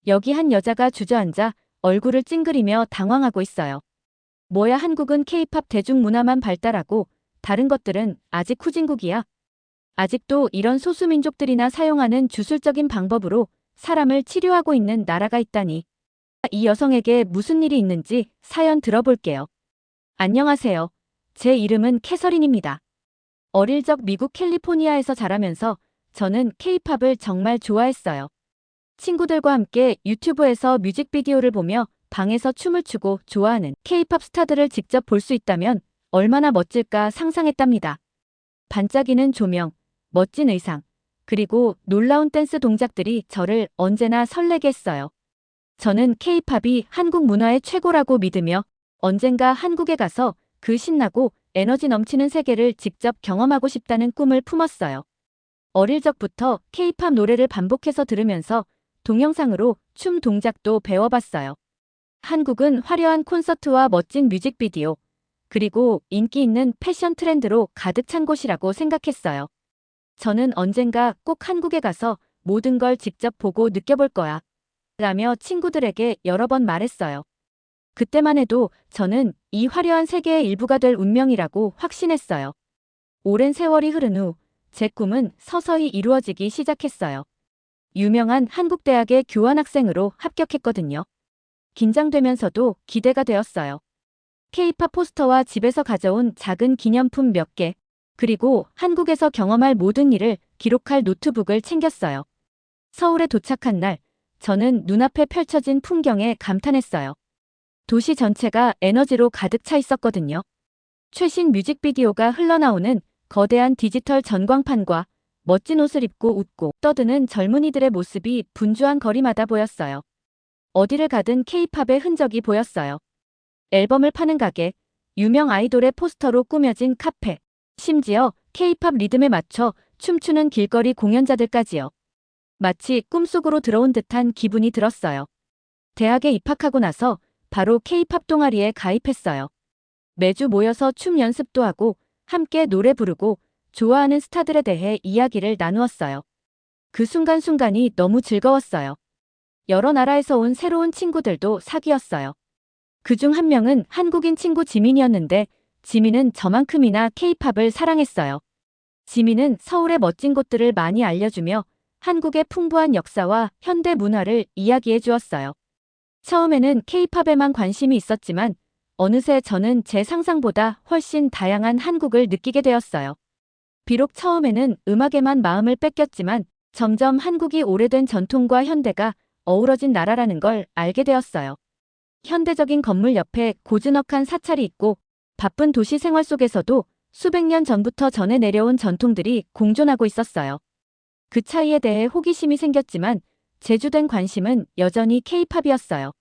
여기 한 여자가 주저앉아 얼굴을 찡그리며 당황하고 있어요. 뭐야, 한국은 K-팝 대중문화만 발달하고 다른 것들은 아직 후진국이야. 아직도 이런 소수민족들이나 사용하는 주술적인 방법으로 사람을 치료하고 있는 나라가 있다니. 이 여성에게 무슨 일이 있는지 사연 들어볼게요. 안녕하세요. 제 이름은 캐서린입니다. 어릴 적 미국 캘리포니아에서 자라면서 저는 K-팝을 정말 좋아했어요. 친구들과 함께 유튜브에서 뮤직비디오를 보며 방에서 춤을 추고 좋아하는 K-팝 스타들을 직접 볼 수 있다면 얼마나 멋질까 상상했답니다. 반짝이는 조명, 멋진 의상, 그리고 놀라운 댄스 동작들이 저를 언제나 설레게 했어요. 저는 K-팝이 한국 문화의 최고라고 믿으며 언젠가 한국에 가서 그 신나고 에너지 넘치는 세계를 직접 경험하고 싶다는 꿈을 품었어요. 어릴 적부터 K-팝 노래를 반복해서 들으면서 동영상으로 춤 동작도 배워봤어요. 한국은 화려한 콘서트와 멋진 뮤직비디오, 그리고 인기 있는 패션 트렌드로 가득 찬 곳이라고 생각했어요. 저는 언젠가 꼭 한국에 가서 모든 걸 직접 보고 느껴볼 거야. 라며 친구들에게 여러 번 말했어요. 그때만 해도 저는 이 화려한 세계의 일부가 될 운명이라고 확신했어요. 오랜 세월이 흐른 후 제 꿈은 서서히 이루어지기 시작했어요. 유명한 한국 대학의 교환학생으로 합격했거든요. 긴장되면서도 기대가 되었어요. K-팝 포스터와 집에서 가져온 작은 기념품 몇 개, 그리고 한국에서 경험할 모든 일을 기록할 노트북을 챙겼어요. 서울에 도착한 날, 저는 눈앞에 펼쳐진 풍경에 감탄했어요. 도시 전체가 에너지로 가득 차 있었거든요. 최신 뮤직비디오가 흘러나오는 거대한 디지털 전광판과 멋진 옷을 입고 웃고 떠드는 젊은이들의 모습이 분주한 거리마다 보였어요. 어디를 가든 K-팝의 흔적이 보였어요. 앨범을 파는 가게, 유명 아이돌의 포스터로 꾸며진 카페, 심지어 K-팝 리듬에 맞춰 춤추는 길거리 공연자들까지요. 마치 꿈속으로 들어온 듯한 기분이 들었어요. 대학에 입학하고 나서 바로 K-팝 동아리에 가입했어요. 매주 모여서 춤 연습도 하고 함께 노래 부르고 좋아하는 스타들에 대해 이야기를 나누었어요. 그 순간순간이 너무 즐거웠어요. 여러 나라에서 온 새로운 친구들도 사귀었어요. 그중 한 명은 한국인 친구 지민이었는데 지민은 저만큼이나 K-팝을 사랑했어요. 지민은 서울의 멋진 곳들을 많이 알려주며 한국의 풍부한 역사와 현대 문화를 이야기해 주었어요. 처음에는 K-팝에만 관심이 있었지만 어느새 저는 제 상상보다 훨씬 다양한 한국을 느끼게 되었어요. 비록 처음에는 음악에만 마음을 뺏겼지만 점점 한국이 오래된 전통과 현대가 어우러진 나라라는 걸 알게 되었어요. 현대적인 건물 옆에 고즈넉한 사찰이 있고 바쁜 도시 생활 속에서도 수백 년 전부터 전해 내려온 전통들이 공존하고 있었어요. 그 차이에 대해 호기심이 생겼지만 제주된 관심은 여전히 K-팝이었어요.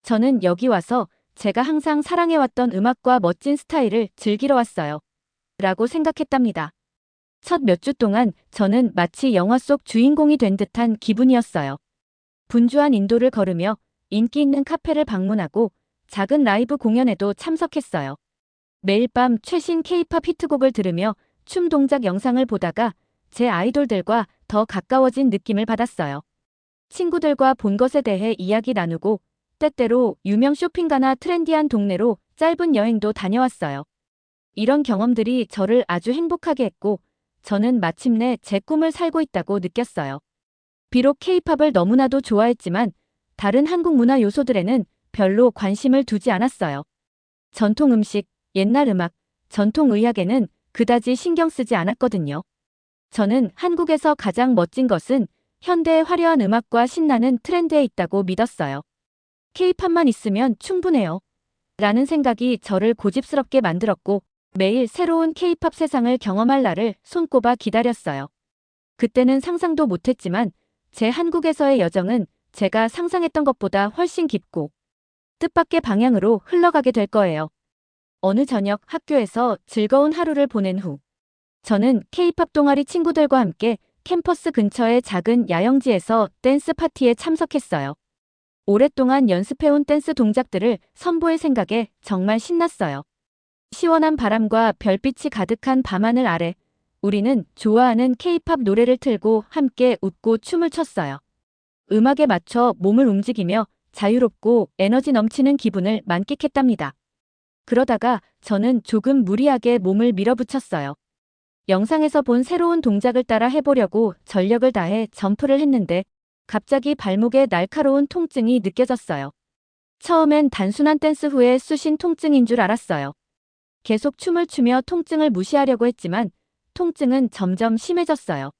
저는 여기 와서 제가 항상 사랑해왔던 음악과 멋진 스타일을 즐기러 왔어요. 라고 생각했답니다. 첫 몇 주 동안 저는 마치 영화 속 주인공이 된 듯한 기분이었어요. 분주한 인도를 걸으며 인기 있는 카페를 방문하고 작은 라이브 공연에도 참석했어요. 매일 밤 최신 K-팝 히트곡을 들으며 춤 동작 영상을 보다가 제 아이돌들과 더 가까워진 느낌을 받았어요. 친구들과 본 것에 대해 이야기 나누고 때때로 유명 쇼핑가나 트렌디한 동네로 짧은 여행도 다녀왔어요. 이런 경험들이 저를 아주 행복하게 했고 저는 마침내 제 꿈을 살고 있다고 느꼈어요. 비록 K-팝을 너무나도 좋아했지만 다른 한국 문화 요소들에는 별로 관심을 두지 않았어요. 전통 음식, 옛날 음악, 전통 의학에는 그다지 신경 쓰지 않았거든요. 저는 한국에서 가장 멋진 것은 현대의 화려한 음악과 신나는 트렌드에 있다고 믿었어요. K-팝만 있으면 충분해요. 라는 생각이 저를 고집스럽게 만들었고 매일 새로운 K-팝 세상을 경험할 날을 손꼽아 기다렸어요. 그때는 상상도 못했지만 제 한국에서의 여정은 제가 상상했던 것보다 훨씬 깊고 뜻밖의 방향으로 흘러가게 될 거예요. 어느 저녁 학교에서 즐거운 하루를 보낸 후 저는 K-팝 동아리 친구들과 함께 캠퍼스 근처의 작은 야영지에서 댄스 파티에 참석했어요. 오랫동안 연습해온 댄스 동작들을 선보일 생각에 정말 신났어요. 시원한 바람과 별빛이 가득한 밤하늘 아래 우리는 좋아하는 K-팝 노래를 틀고 함께 웃고 춤을 췄어요. 음악에 맞춰 몸을 움직이며 자유롭고 에너지 넘치는 기분을 만끽했답니다. 그러다가 저는 조금 무리하게 몸을 밀어붙였어요. 영상에서 본 새로운 동작을 따라 해보려고 전력을 다해 점프를 했는데 갑자기 발목에 날카로운 통증이 느껴졌어요. 처음엔 단순한 댄스 후에 쑤신 통증인 줄 알았어요. 계속 춤을 추며 통증을 무시하려고 했지만 통증은 점점 심해졌어요.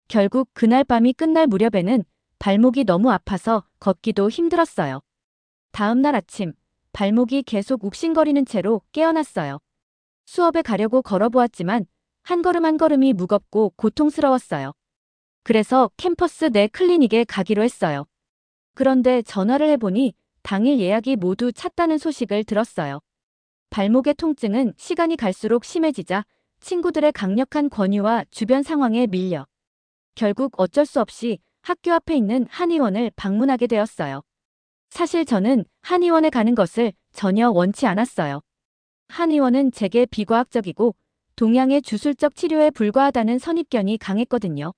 결국 그날 밤이 끝날 무렵에는 발목이 너무 아파서 걷기도 힘들었어요. 다음 날 아침, 발목이 계속 욱신거리는 채로 깨어났어요. 수업에 가려고 걸어보았지만 한 걸음 한 걸음이 무겁고 고통스러웠어요. 그래서 캠퍼스 내 클리닉에 가기로 했어요. 그런데 전화를 해보니 당일 예약이 모두 찼다는 소식을 들었어요. 발목의 통증은 시간이 갈수록 심해지자 친구들의 강력한 권유와 주변 상황에 밀려 결국 어쩔 수 없이 학교 앞에 있는 한의원을 방문하게 되었어요. 사실 저는 한의원에 가는 것을 전혀 원치 않았어요. 한의원은 제게 비과학적이고 동양의 주술적 치료에 불과하다는 선입견이 강했거든요.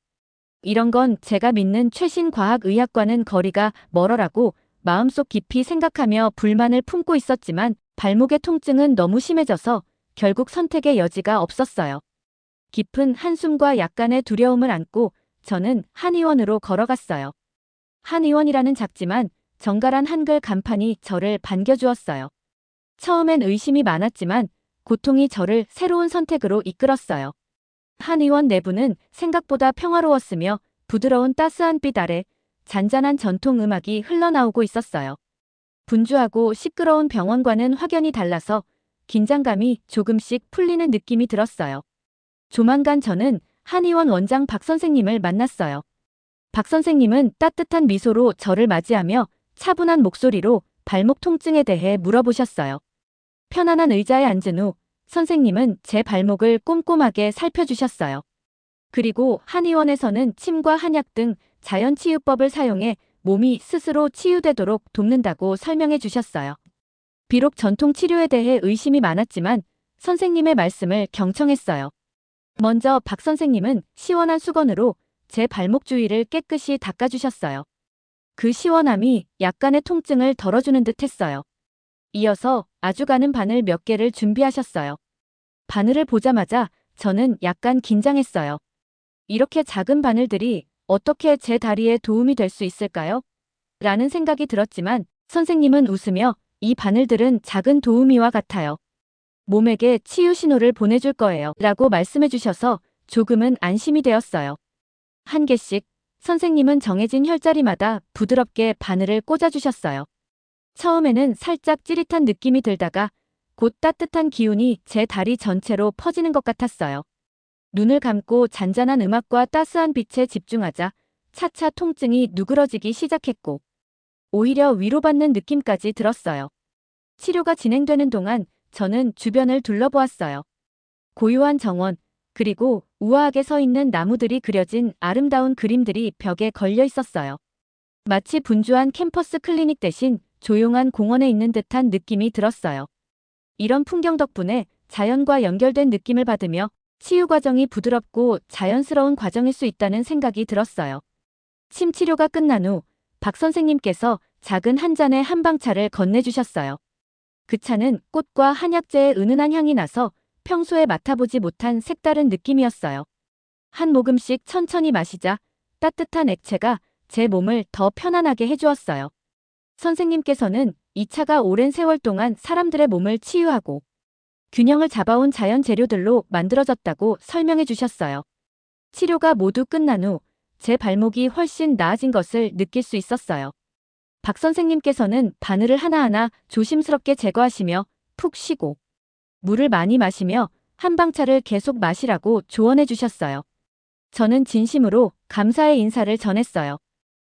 이런 건 제가 믿는 최신 과학의학과는 거리가 멀어라고 마음속 깊이 생각하며 불만을 품고 있었지만 발목의 통증은 너무 심해져서 결국 선택의 여지가 없었어요. 깊은 한숨과 약간의 두려움을 안고 저는 한의원으로 걸어갔어요. 한의원이라는 작지만 정갈한 한글 간판이 저를 반겨주었어요. 처음엔 의심이 많았지만 고통이 저를 새로운 선택으로 이끌었어요. 한의원 내부는 생각보다 평화로웠으며 부드러운 따스한 빛 아래 잔잔한 전통 음악이 흘러나오고 있었어요. 분주하고 시끄러운 병원과는 확연히 달라서 긴장감이 조금씩 풀리는 느낌이 들었어요. 조만간 저는 한의원 원장 박 선생님을 만났어요. 박 선생님은 따뜻한 미소로 저를 맞이하며 차분한 목소리로 발목 통증에 대해 물어보셨어요. 편안한 의자에 앉은 후 선생님은 제 발목을 꼼꼼하게 살펴주셨어요. 그리고 한의원에서는 침과 한약 등 자연치유법을 사용해 몸이 스스로 치유되도록 돕는다고 설명해 주셨어요. 비록 전통 치료에 대해 의심이 많았지만 선생님의 말씀을 경청했어요. 먼저 박 선생님은 시원한 수건으로 제 발목 주위를 깨끗이 닦아주셨어요. 그 시원함이 약간의 통증을 덜어주는 듯 했어요. 이어서 아주 가는 바늘 몇 개를 준비하셨어요. 바늘을 보자마자 저는 약간 긴장했어요. 이렇게 작은 바늘들이 어떻게 제 다리에 도움이 될 수 있을까요? 라는 생각이 들었지만 선생님은 웃으며 이 바늘들은 작은 도우미와 같아요. 몸에게 치유 신호를 보내줄 거예요. 라고 말씀해 주셔서 조금은 안심이 되었어요. 한 개씩 선생님은 정해진 혈자리마다 부드럽게 바늘을 꽂아주셨어요. 처음에는 살짝 찌릿한 느낌이 들다가 곧 따뜻한 기운이 제 다리 전체로 퍼지는 것 같았어요. 눈을 감고 잔잔한 음악과 따스한 빛에 집중하자 차차 통증이 누그러지기 시작했고 오히려 위로받는 느낌까지 들었어요. 치료가 진행되는 동안 저는 주변을 둘러보았어요. 고요한 정원, 그리고 우아하게 서 있는 나무들이 그려진 아름다운 그림들이 벽에 걸려 있었어요. 마치 분주한 캠퍼스 클리닉 대신 조용한 공원에 있는 듯한 느낌이 들었어요. 이런 풍경 덕분에 자연과 연결된 느낌을 받으며 치유 과정이 부드럽고 자연스러운 과정일 수 있다는 생각이 들었어요. 침 치료가 끝난 후 박 선생님께서 작은 한 잔의 한방차를 건네주셨어요. 그 차는 꽃과 한약재의 은은한 향이 나서 평소에 맡아보지 못한 색다른 느낌이었어요. 한 모금씩 천천히 마시자 따뜻한 액체가 제 몸을 더 편안하게 해주었어요. 선생님께서는 이 차가 오랜 세월 동안 사람들의 몸을 치유하고 균형을 잡아온 자연 재료들로 만들어졌다고 설명해 주셨어요. 치료가 모두 끝난 후 제 발목이 훨씬 나아진 것을 느낄 수 있었어요. 박 선생님께서는 바늘을 하나하나 조심스럽게 제거하시며 푹 쉬고 물을 많이 마시며 한방차를 계속 마시라고 조언해 주셨어요. 저는 진심으로 감사의 인사를 전했어요.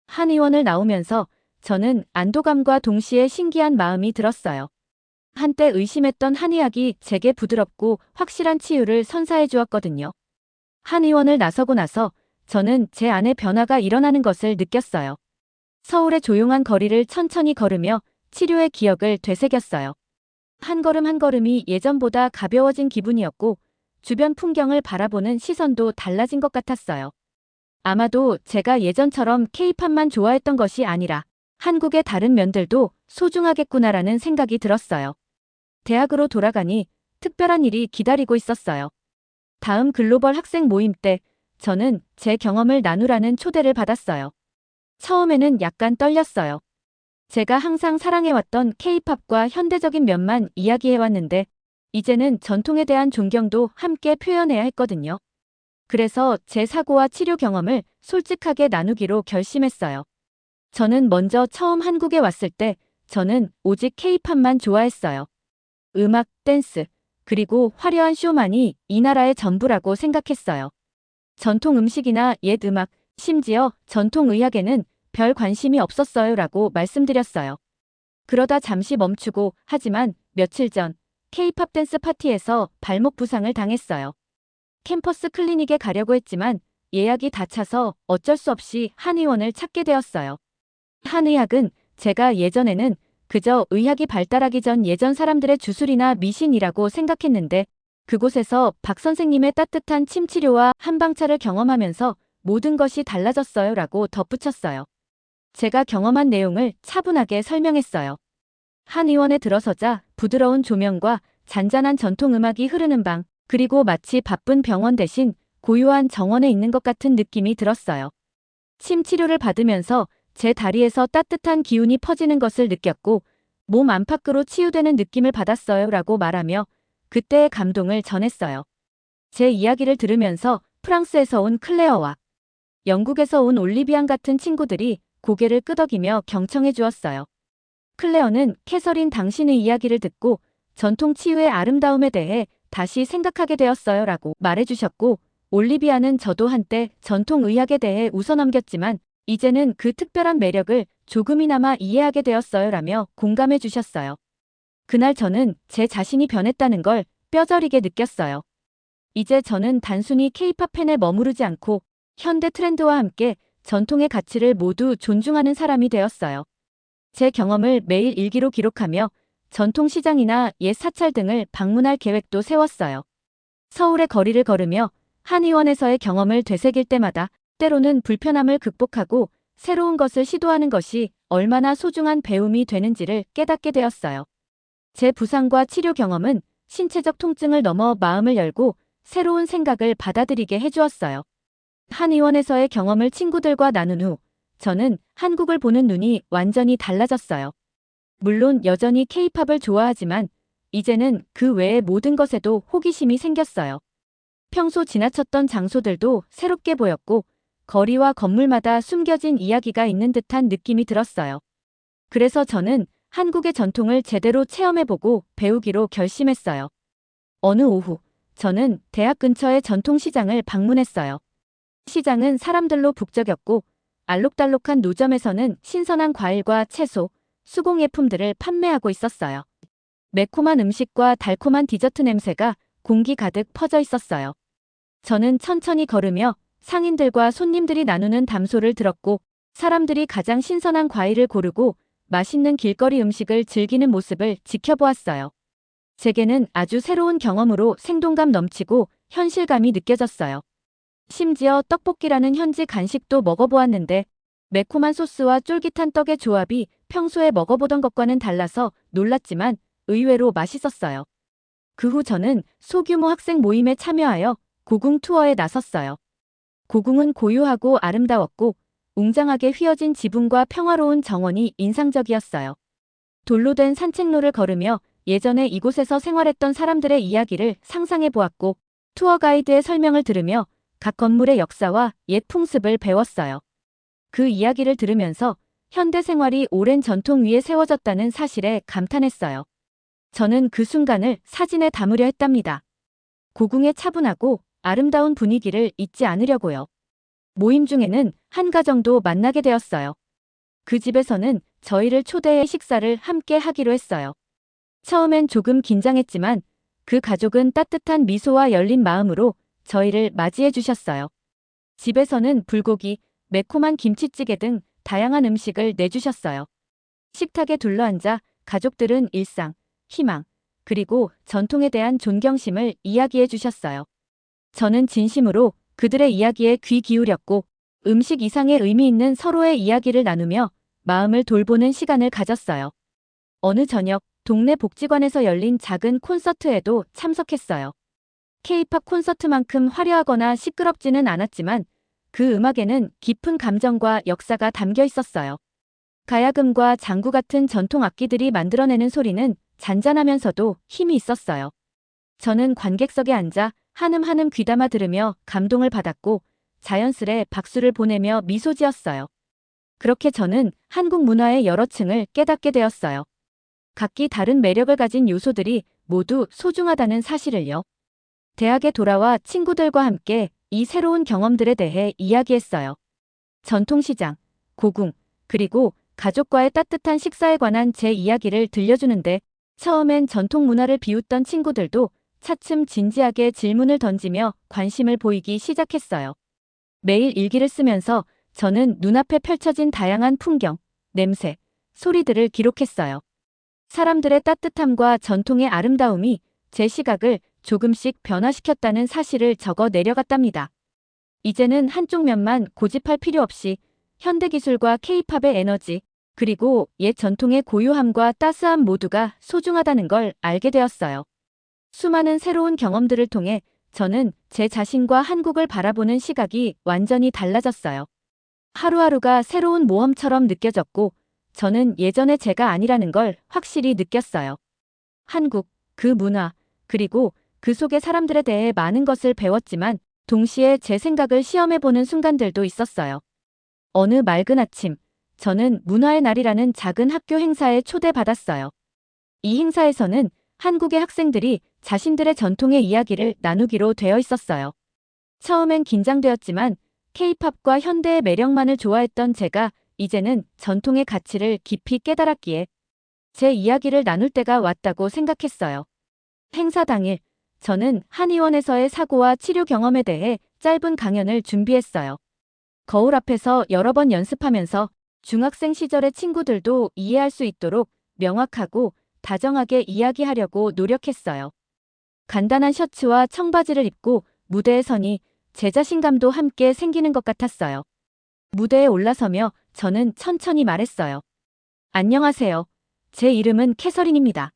한의원을 나오면서 저는 안도감과 동시에 신기한 마음이 들었어요. 한때 의심했던 한의학이 제게 부드럽고 확실한 치유를 선사해 주었거든요. 한의원을 나서고 나서 저는 제 안에 변화가 일어나는 것을 느꼈어요. 서울의 조용한 거리를 천천히 걸으며 치료의 기억을 되새겼어요. 한 걸음 한 걸음이 예전보다 가벼워진 기분이었고 주변 풍경을 바라보는 시선도 달라진 것 같았어요. 아마도 제가 예전처럼 케이팝만 좋아했던 것이 아니라 한국의 다른 면들도 소중하겠구나라는 생각이 들었어요. 대학으로 돌아가니 특별한 일이 기다리고 있었어요. 다음 글로벌 학생 모임 때 저는 제 경험을 나누라는 초대를 받았어요. 처음에는 약간 떨렸어요. 제가 항상 사랑해왔던 케이팝과 현대적인 면만 이야기해왔는데 이제는 전통에 대한 존경도 함께 표현해야 했거든요. 그래서 제 사고와 치료 경험을 솔직하게 나누기로 결심했어요. 저는 먼저 처음 한국에 왔을 때 저는 오직 케이팝만 좋아했어요. 음악, 댄스, 그리고 화려한 쇼만이 이 나라의 전부라고 생각했어요. 전통 음식이나 옛 음악, 심지어 전통 의학에는 별 관심이 없었어요 라고 말씀드렸어요. 그러다 잠시 멈추고 하지만 며칠 전 K-팝 댄스 파티에서 발목 부상을 당했어요. 캠퍼스 클리닉에 가려고 했지만 예약이 다 차서 어쩔 수 없이 한의원을 찾게 되었어요. 한의학은 제가 예전에는 그저 의학이 발달하기 전 예전 사람들의 주술이나 미신이라고 생각했는데 그곳에서 박 선생님의 따뜻한 침 치료와 한방차를 경험하면서 모든 것이 달라졌어요 라고 덧붙였어요. 제가 경험한 내용을 차분하게 설명했어요. 한의원에 들어서자 부드러운 조명과 잔잔한 전통음악이 흐르는 방, 그리고 마치 바쁜 병원 대신 고요한 정원에 있는 것 같은 느낌이 들었어요. 침 치료를 받으면서 제 다리에서 따뜻한 기운이 퍼지는 것을 느꼈고 몸 안팎으로 치유되는 느낌을 받았어요 라고 말하며 그때의 감동을 전했어요. 제 이야기를 들으면서 프랑스에서 온 클레어와 영국에서 온 올리비안 같은 친구들이 고개를 끄덕이며 경청해 주었어요. 클레어는 캐서린 당신의 이야기를 듣고 전통 치유의 아름다움에 대해 다시 생각하게 되었어요 라고 말해주셨고 올리비아는 저도 한때 전통 의학에 대해 웃어넘겼지만 이제는 그 특별한 매력을 조금이나마 이해하게 되었어요 라며 공감해 주셨어요. 그날 저는 제 자신이 변했다는 걸 뼈저리게 느꼈어요. 이제 저는 단순히 케이팝 팬에 머무르지 않고 현대 트렌드와 함께 전통의 가치를 모두 존중하는 사람이 되었어요. 제 경험을 매일 일기로 기록하며 전통시장이나 옛 사찰 등을 방문할 계획도 세웠어요. 서울의 거리를 걸으며 한의원에서의 경험을 되새길 때마다 때로는 불편함을 극복하고 새로운 것을 시도하는 것이 얼마나 소중한 배움이 되는지를 깨닫게 되었어요. 제 부상과 치료 경험은 신체적 통증을 넘어 마음을 열고 새로운 생각을 받아들이게 해주었어요. 한의원에서의 경험을 친구들과 나눈 후 저는 한국을 보는 눈이 완전히 달라졌어요. 물론 여전히 케이팝을 좋아하지만 이제는 그 외의 모든 것에도 호기심이 생겼어요. 평소 지나쳤던 장소들도 새롭게 보였고 거리와 건물마다 숨겨진 이야기가 있는 듯한 느낌이 들었어요. 그래서 저는 한국의 전통을 제대로 체험해보고 배우기로 결심했어요. 어느 오후, 저는 대학 근처의 전통시장을 방문했어요. 시장은 사람들로 북적였고 알록달록한 노점에서는 신선한 과일과 채소, 수공예품들을 판매하고 있었어요. 매콤한 음식과 달콤한 디저트 냄새가 공기 가득 퍼져 있었어요. 저는 천천히 걸으며 상인들과 손님들이 나누는 담소를 들었고 사람들이 가장 신선한 과일을 고르고 맛있는 길거리 음식을 즐기는 모습을 지켜보았어요. 제게는 아주 새로운 경험으로 생동감 넘치고 현실감이 느껴졌어요. 심지어 떡볶이라는 현지 간식도 먹어보았는데 매콤한 소스와 쫄깃한 떡의 조합이 평소에 먹어보던 것과는 달라서 놀랐지만 의외로 맛있었어요. 그 후 저는 소규모 학생 모임에 참여하여 고궁 투어에 나섰어요. 고궁은 고요하고 아름다웠고 웅장하게 휘어진 지붕과 평화로운 정원이 인상적이었어요. 돌로 된 산책로를 걸으며 예전에 이곳에서 생활했던 사람들의 이야기를 상상해 보았고 투어 가이드의 설명을 들으며 각 건물의 역사와 옛 풍습을 배웠어요. 그 이야기를 들으면서 현대 생활이 오랜 전통 위에 세워졌다는 사실에 감탄했어요. 저는 그 순간을 사진에 담으려 했답니다. 고궁의 차분하고 아름다운 분위기를 잊지 않으려고요. 모임 중에는 한 가정도 만나게 되었어요. 그 집에서는 저희를 초대해 식사를 함께 하기로 했어요. 처음엔 조금 긴장했지만 그 가족은 따뜻한 미소와 열린 마음으로 저희를 맞이해 주셨어요. 집에서는 불고기, 매콤한 김치찌개 등 다양한 음식을 내주셨어요. 식탁에 둘러앉아 가족들은 일상, 희망, 그리고 전통에 대한 존경심을 이야기해 주셨어요. 저는 진심으로 그들의 이야기에 귀 기울였고 음식 이상의 의미 있는 서로의 이야기를 나누며 마음을 돌보는 시간을 가졌어요. 어느 저녁, 동네 복지관에서 열린 작은 콘서트에도 참석했어요. K-팝 콘서트만큼 화려하거나 시끄럽지는 않았지만 그 음악에는 깊은 감정과 역사가 담겨 있었어요. 가야금과 장구 같은 전통 악기들이 만들어내는 소리는 잔잔하면서도 힘이 있었어요. 저는 관객석에 앉아 한음한음 귀담아 들으며 감동을 받았고 자연스레 박수를 보내며 미소 지었어요. 그렇게 저는 한국 문화의 여러 층을 깨닫게 되었어요. 각기 다른 매력을 가진 요소들이 모두 소중하다는 사실을요. 대학에 돌아와 친구들과 함께 이 새로운 경험들에 대해 이야기했어요. 전통시장, 고궁, 그리고 가족과의 따뜻한 식사에 관한 제 이야기를 들려주는데 처음엔 전통 문화를 비웃던 친구들도 차츰 진지하게 질문을 던지며 관심을 보이기 시작했어요. 매일 일기를 쓰면서 저는 눈앞에 펼쳐진 다양한 풍경, 냄새, 소리들을 기록했어요. 사람들의 따뜻함과 전통의 아름다움이 제 시각을 조금씩 변화시켰다는 사실을 적어 내려갔답니다. 이제는 한쪽 면만 고집할 필요 없이 현대기술과 K-팝의 에너지, 그리고 옛 전통의 고유함과 따스함 모두가 소중하다는 걸 알게 되었어요. 수많은 새로운 경험들을 통해 저는 제 자신과 한국을 바라보는 시각이 완전히 달라졌어요. 하루하루가 새로운 모험처럼 느껴졌고 저는 예전의 제가 아니라는 걸 확실히 느꼈어요. 한국, 그 문화, 그리고 그 속의 사람들에 대해 많은 것을 배웠지만 동시에 제 생각을 시험해보는 순간들도 있었어요. 어느 맑은 아침, 저는 문화의 날이라는 작은 학교 행사에 초대받았어요. 이 행사에서는 한국의 학생들이 자신들의 전통의 이야기를 나누기로 되어 있었어요. 처음엔 긴장되었지만 K-팝과 현대의 매력만을 좋아했던 제가 이제는 전통의 가치를 깊이 깨달았기에 제 이야기를 나눌 때가 왔다고 생각했어요. 행사 당일, 저는 한의원에서의 사고와 치료 경험에 대해 짧은 강연을 준비했어요. 거울 앞에서 여러 번 연습하면서 중학생 시절의 친구들도 이해할 수 있도록 명확하고 다정하게 이야기하려고 노력했어요. 간단한 셔츠와 청바지를 입고 무대에 서니 제 자신감도 함께 생기는 것 같았어요. 무대에 올라서며 저는 천천히 말했어요. 안녕하세요. 제 이름은 캐서린입니다.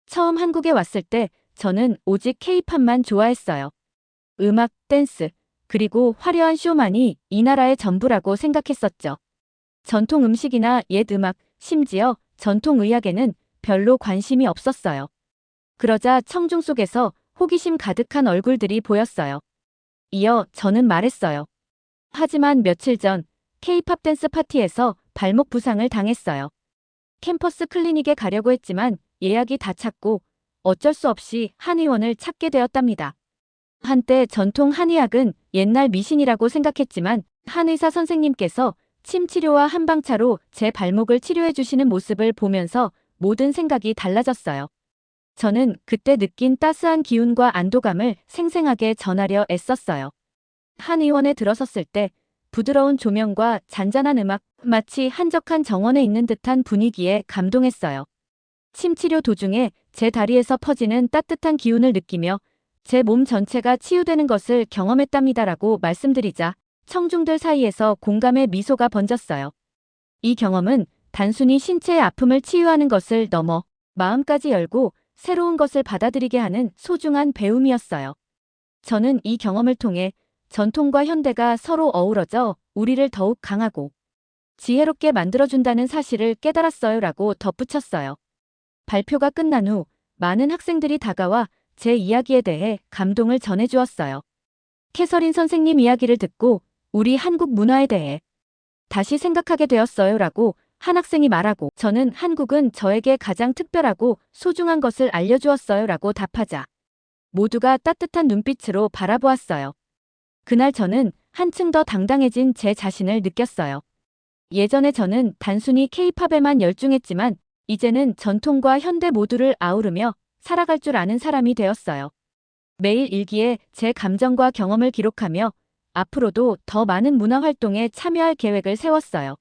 처음 한국에 왔을 때 저는 오직 K-팝만 좋아했어요. 음악, 댄스, 그리고 화려한 쇼만이 이 나라의 전부라고 생각했었죠. 전통 음식이나 옛 음악, 심지어 전통 의학에는 별로 관심이 없었어요. 그러자 청중 속에서 호기심 가득한 얼굴들이 보였어요. 이어 저는 말했어요. 하지만 며칠 전 K-팝 댄스 파티에서 발목 부상을 당했어요. 캠퍼스 클리닉에 가려고 했지만 예약이 다 찼고 어쩔 수 없이 한의원을 찾게 되었답니다. 한때 전통 한의학은 옛날 미신이라고 생각했지만 한의사 선생님께서 침 치료와 한방차로 제 발목을 치료해 주시는 모습을 보면서 모든 생각이 달라졌어요. 저는 그때 느낀 따스한 기운과 안도감을 생생하게 전하려 애썼어요. 한의원에 들어섰을 때 부드러운 조명과 잔잔한 음악, 마치 한적한 정원에 있는 듯한 분위기에 감동했어요. 침치료 도중에 제 다리에서 퍼지는 따뜻한 기운을 느끼며 제 몸 전체가 치유되는 것을 경험했답니다라고 말씀드리자 청중들 사이에서 공감의 미소가 번졌어요. 이 경험은 단순히 신체의 아픔을 치유하는 것을 넘어 마음까지 열고 새로운 것을 받아들이게 하는 소중한 배움이었어요. 저는 이 경험을 통해 전통과 현대가 서로 어우러져 우리를 더욱 강하고 지혜롭게 만들어준다는 사실을 깨달았어요라고 덧붙였어요. 발표가 끝난 후 많은 학생들이 다가와 제 이야기에 대해 감동을 전해주었어요. 캐서린 선생님 이야기를 듣고 우리 한국 문화에 대해 다시 생각하게 되었어요라고 한 학생이 말하고 저는 한국은 저에게 가장 특별하고 소중한 것을 알려주었어요라고 답하자 모두가 따뜻한 눈빛으로 바라보았어요. 그날 저는 한층 더 당당해진 제 자신을 느꼈어요. 예전에 저는 단순히 K-팝에만 열중했지만 이제는 전통과 현대 모두를 아우르며 살아갈 줄 아는 사람이 되었어요. 매일 일기에 제 감정과 경험을 기록하며 앞으로도 더 많은 문화 활동에 참여할 계획을 세웠어요.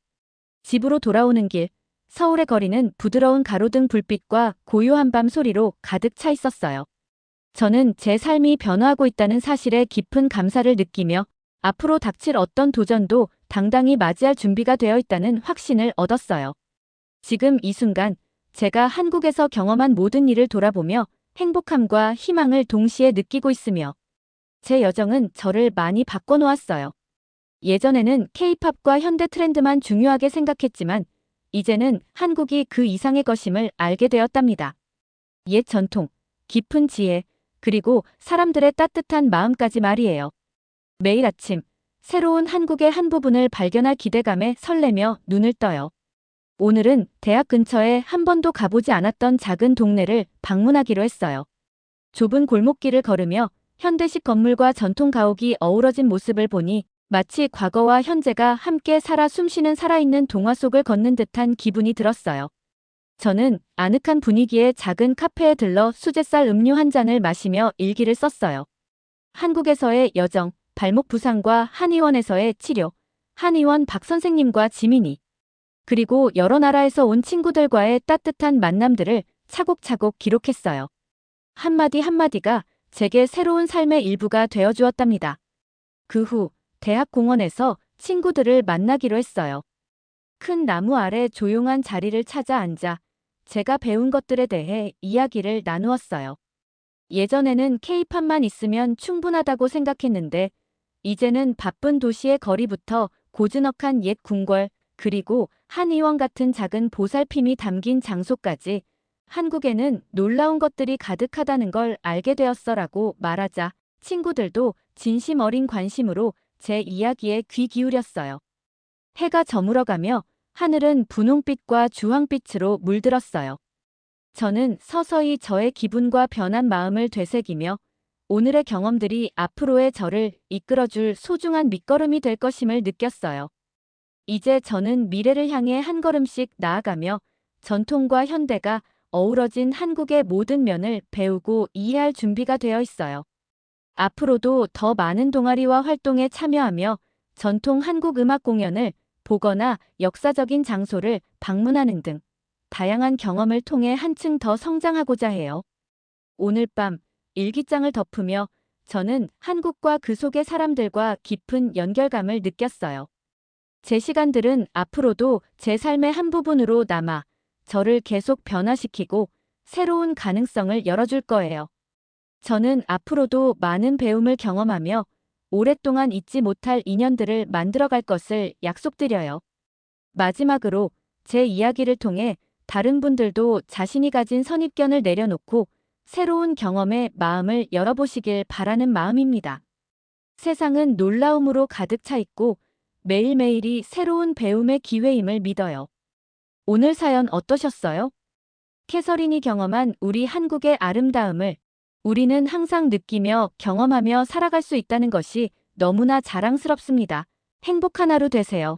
집으로 돌아오는 길, 서울의 거리는 부드러운 가로등 불빛과 고요한 밤 소리로 가득 차 있었어요. 저는 제 삶이 변화하고 있다는 사실에 깊은 감사를 느끼며 앞으로 닥칠 어떤 도전도 당당히 맞이할 준비가 되어 있다는 확신을 얻었어요. 지금 이 순간 제가 한국에서 경험한 모든 일을 돌아보며 행복함과 희망을 동시에 느끼고 있으며 제 여정은 저를 많이 바꿔놓았어요. 예전에는 K-팝과 현대 트렌드만 중요하게 생각했지만 이제는 한국이 그 이상의 것임을 알게 되었답니다. 옛 전통, 깊은 지혜, 그리고 사람들의 따뜻한 마음까지 말이에요. 매일 아침 새로운 한국의 한 부분을 발견할 기대감에 설레며 눈을 떠요. 오늘은 대학 근처에 한 번도 가보지 않았던 작은 동네를 방문하기로 했어요. 좁은 골목길을 걸으며 현대식 건물과 전통 가옥이 어우러진 모습을 보니 마치 과거와 현재가 함께 살아 숨쉬는 살아있는 동화 속을 걷는 듯한 기분이 들었어요. 저는 아늑한 분위기의 작은 카페에 들러 수제쌀 음료 한 잔을 마시며 일기를 썼어요. 한국에서의 여정, 발목 부상과 한의원에서의 치료, 한의원 박 선생님과 지민이, 그리고 여러 나라에서 온 친구들과의 따뜻한 만남들을 차곡차곡 기록했어요. 한마디 한마디가 제게 새로운 삶의 일부가 되어주었답니다. 그 후 대학 공원에서 친구들을 만나기로 했어요. 큰 나무 아래 조용한 자리를 찾아 앉아 제가 배운 것들에 대해 이야기를 나누었어요. 예전에는 K-팝만 있으면 충분하다고 생각했는데 이제는 바쁜 도시의 거리부터 고즈넉한 옛 궁궐, 그리고 한의원 같은 작은 보살핌이 담긴 장소까지 한국에는 놀라운 것들이 가득하다는 걸 알게 되었어라고 말하자 친구들도 진심 어린 관심으로 제 이야기에 귀 기울였어요. 해가 저물어가며 하늘은 분홍빛과 주황빛으로 물들었어요. 저는 서서히 저의 기분과 변한 마음을 되새기며 오늘의 경험들이 앞으로의 저를 이끌어줄 소중한 밑거름이 될 것임을 느꼈어요. 이제 저는 미래를 향해 한 걸음씩 나아가며 전통과 현대가 어우러진 한국의 모든 면을 배우고 이해할 준비가 되어 있어요. 앞으로도 더 많은 동아리와 활동에 참여하며 전통 한국 음악 공연을 보거나 역사적인 장소를 방문하는 등 다양한 경험을 통해 한층 더 성장하고자 해요. 오늘 밤 일기장을 덮으며 저는 한국과 그 속의 사람들과 깊은 연결감을 느꼈어요. 제 시간들은 앞으로도 제 삶의 한 부분으로 남아 저를 계속 변화시키고 새로운 가능성을 열어줄 거예요. 저는 앞으로도 많은 배움을 경험하며 오랫동안 잊지 못할 인연들을 만들어갈 것을 약속드려요. 마지막으로 제 이야기를 통해 다른 분들도 자신이 가진 선입견을 내려놓고 새로운 경험에 마음을 열어보시길 바라는 마음입니다. 세상은 놀라움으로 가득 차 있고 매일매일이 새로운 배움의 기회임을 믿어요. 오늘 사연 어떠셨어요? 캐서린이 경험한 우리 한국의 아름다움을 우리는 항상 느끼며 경험하며 살아갈 수 있다는 것이 너무나 자랑스럽습니다. 행복한 하루 되세요.